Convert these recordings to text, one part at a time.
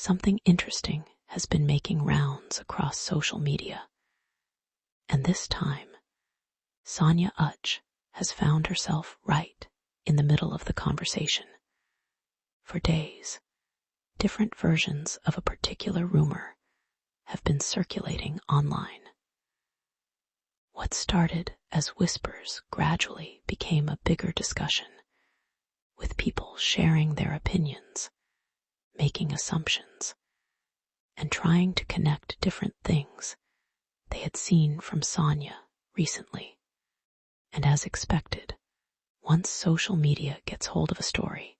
something interesting has been making rounds across social media. And this time, Sonia Uche has found herself right in the middle of the conversation. For days, different versions of a particular rumor have been circulating online. What started as whispers gradually became a bigger discussion, with people sharing their opinions, making assumptions, and trying to connect different things they had seen from Sonia recently. And as expected, once social media gets hold of a story,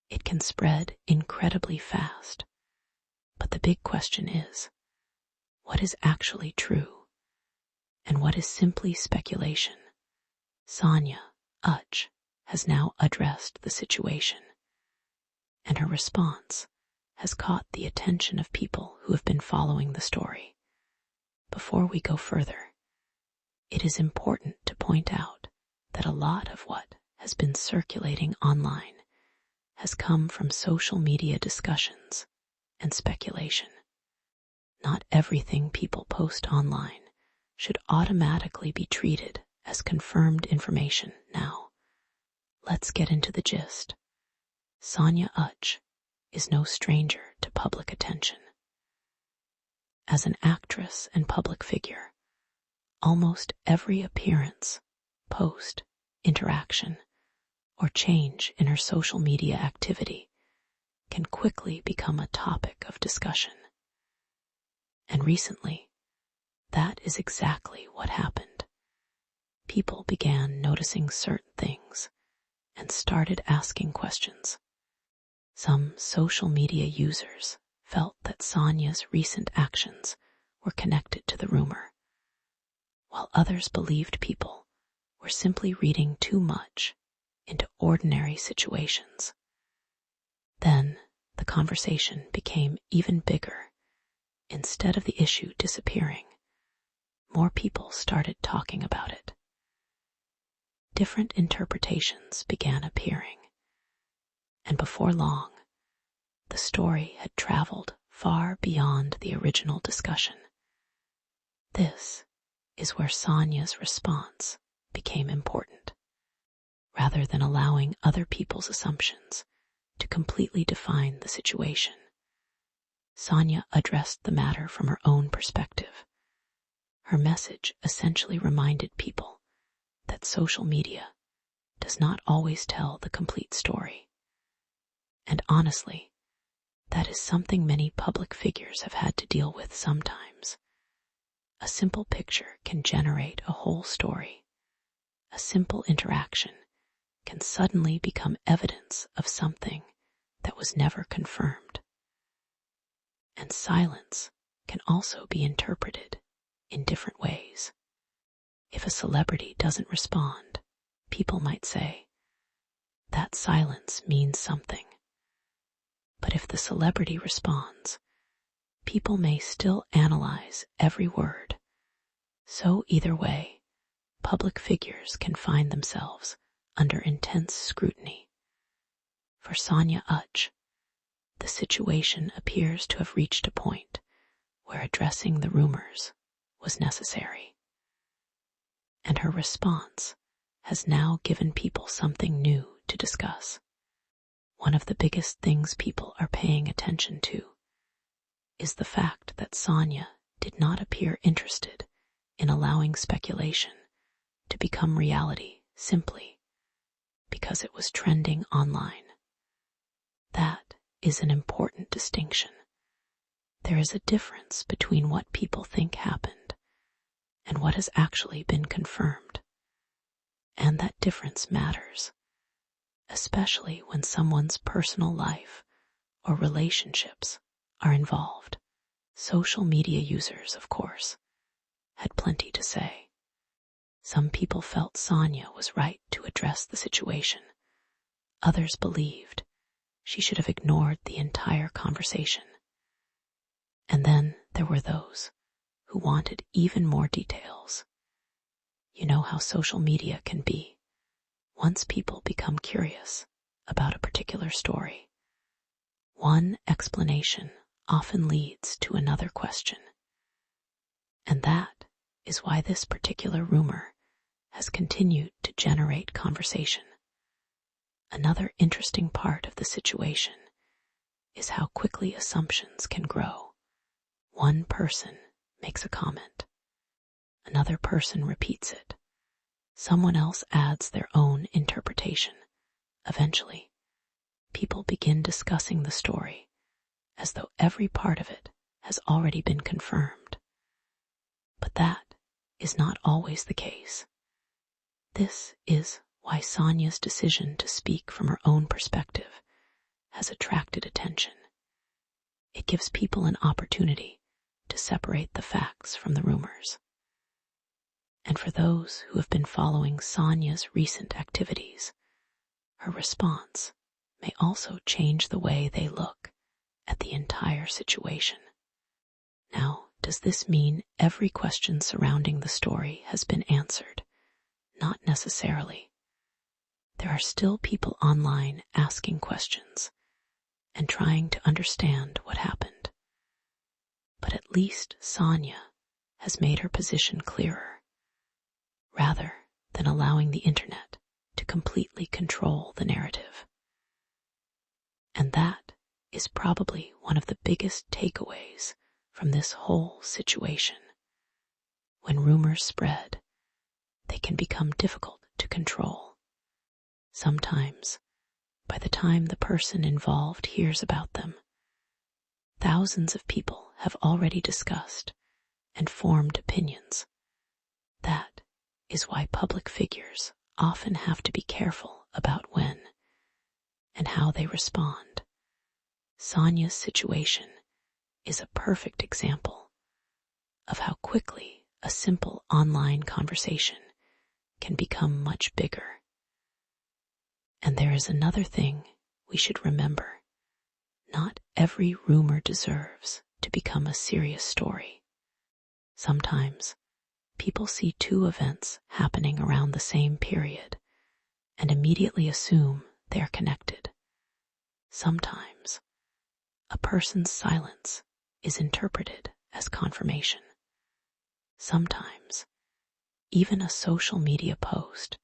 it can spread incredibly fast. But the big question is, what is actually true and what is simply speculation? Sonia Uche has now addressed the situation, and her response has caught the attention of people who have been following the story. Before we go further, it is important to point out that a lot of what has been circulating online has come from social media discussions and speculation. Not everything people post online should automatically be treated as confirmed information now. Let's get into the gist. Sonia Uche is no stranger to public attention. As an actress and public figure, almost every appearance, post, interaction, or change in her social media activity can quickly become a topic of discussion. And recently, that is exactly what happened. People began noticing certain things and started asking questions. Some social media users felt that Sonia's recent actions were connected to the rumor, while others believed people were simply reading too much into ordinary situations. Then the conversation became even bigger. Instead of the issue disappearing, more people started talking about it. Different interpretations began appearing, and before long, the story had traveled far beyond the original discussion. This is where Sonia's response became important. Rather than allowing other people's assumptions to completely define the situation, Sonia addressed the matter from her own perspective. Her message essentially reminded people that social media does not always tell the complete story. And honestly, that is something many public figures have had to deal with sometimes. A simple picture can generate a whole story. A simple interaction can suddenly become evidence of something that was never confirmed. And silence can also be interpreted in different ways. If a celebrity doesn't respond, people might say, that silence means something. But if the celebrity responds, people may still analyze every word. So either way, public figures can find themselves under intense scrutiny. For Sonia Uche, the situation appears to have reached a point where addressing the rumors was necessary. And her response has now given people something new to discuss. One of the biggest things people are paying attention to is the fact that Sonia did not appear interested in allowing speculation to become reality simply because it was trending online. That is an important distinction. There is a difference between what people think happened and what has actually been confirmed. And that difference matters, especially when someone's personal life or relationships are involved. Social media users, of course, had plenty to say. Some people felt Sonia was right to address the situation. Others believed she should have ignored the entire conversation. And then there were those who wanted even more details. You know how social media can be. Once people become curious about a particular story, one explanation often leads to another question. And that is why this particular rumor has continued to generate conversation. Another interesting part of the situation is how quickly assumptions can grow. One person makes a comment. Another person repeats it. Someone else adds their own interpretation. Eventually, people begin discussing the story as though every part of it has already been confirmed. But that is not always the case. This is why Sonia's decision to speak from her own perspective has attracted attention. It gives people an opportunity to separate the facts from the rumors. And for those who have been following Sonia's recent activities, her response may also change the way they look at the entire situation. Now, does this mean every question surrounding the story has been answered? Not necessarily. There are still people online asking questions and trying to understand what happened. But at least Sonia has made her position clearer, rather than allowing the internet to completely control the narrative. And that is probably one of the biggest takeaways from this whole situation. When rumors spread, they can become difficult to control. Sometimes, by the time the person involved hears about them, thousands of people have already discussed and formed opinions. That is why public figures often have to be careful about when and how they respond. Sonia's situation is a perfect example of how quickly a simple online conversation can become much bigger. And there is another thing we should remember. Not every rumor deserves to become a serious story. Sometimes people see two events happening around the same period and immediately assume they are connected. Sometimes a person's silence is interpreted as confirmation. Sometimes even a social media post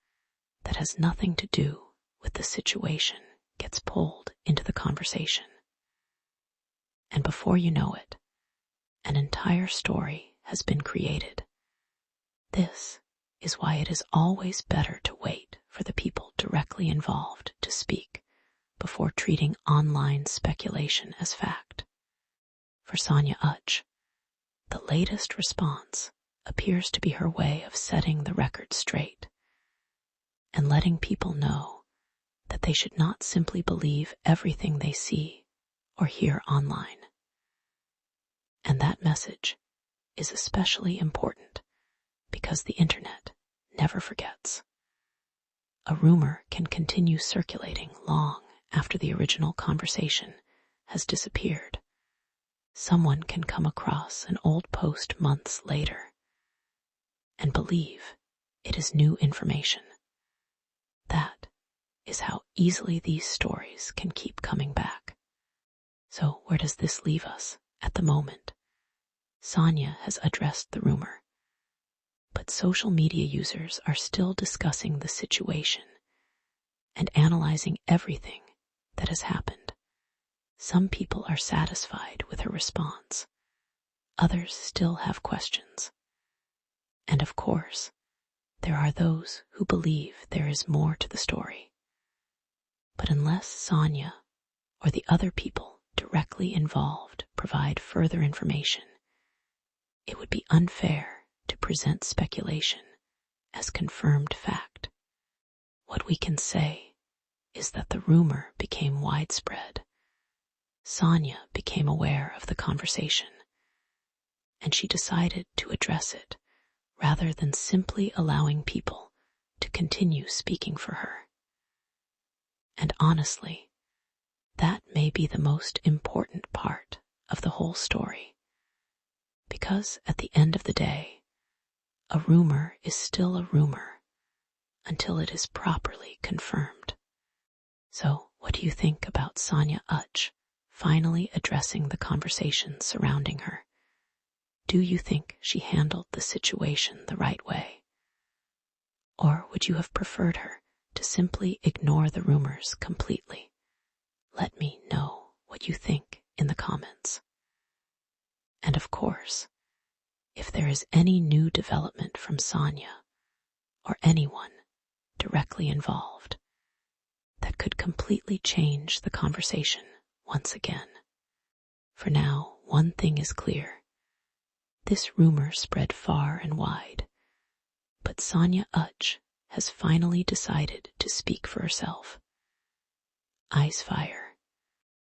that has nothing to do with the situation gets pulled into the conversation. And before you know it, an entire story has been created. This is why it is always better to wait for the people directly involved to speak before treating online speculation as fact. For Sonia Uche, the latest response appears to be her way of setting the record straight and letting people know that they should not simply believe everything they see or hear online. And that message is especially important because the internet never forgets. A rumor can continue circulating long after the original conversation has disappeared. Someone can come across an old post months later and believe it is new information. That is how easily these stories can keep coming back. So where does this leave us at the moment? Sonia has addressed the rumor, but social media users are still discussing the situation and analyzing everything that has happened. Some people are satisfied with her response. Others still have questions. And of course, there are those who believe there is more to the story. But unless Sonia or the other people directly involved provide further information, it would be unfair to present speculation as confirmed fact. What we can say is that the rumor became widespread. Sonia became aware of the conversation, and she decided to address it rather than simply allowing people to continue speaking for her. And honestly, that may be the most important part of the whole story. Because at the end of the day, a rumor is still a rumor until it is properly confirmed. So, what do you think about Sonia Uche finally addressing the conversation surrounding her. Do you think she handled the situation the right way? Or would you have preferred her to simply ignore the rumors completely? Let me know what you think in the comments. And of course, if there is any new development from Sonia or anyone directly involved that could completely change the conversation once again. For now, one thing is clear. This rumor spread far and wide, but Sonia Uche has finally decided to speak for herself. Eyes fire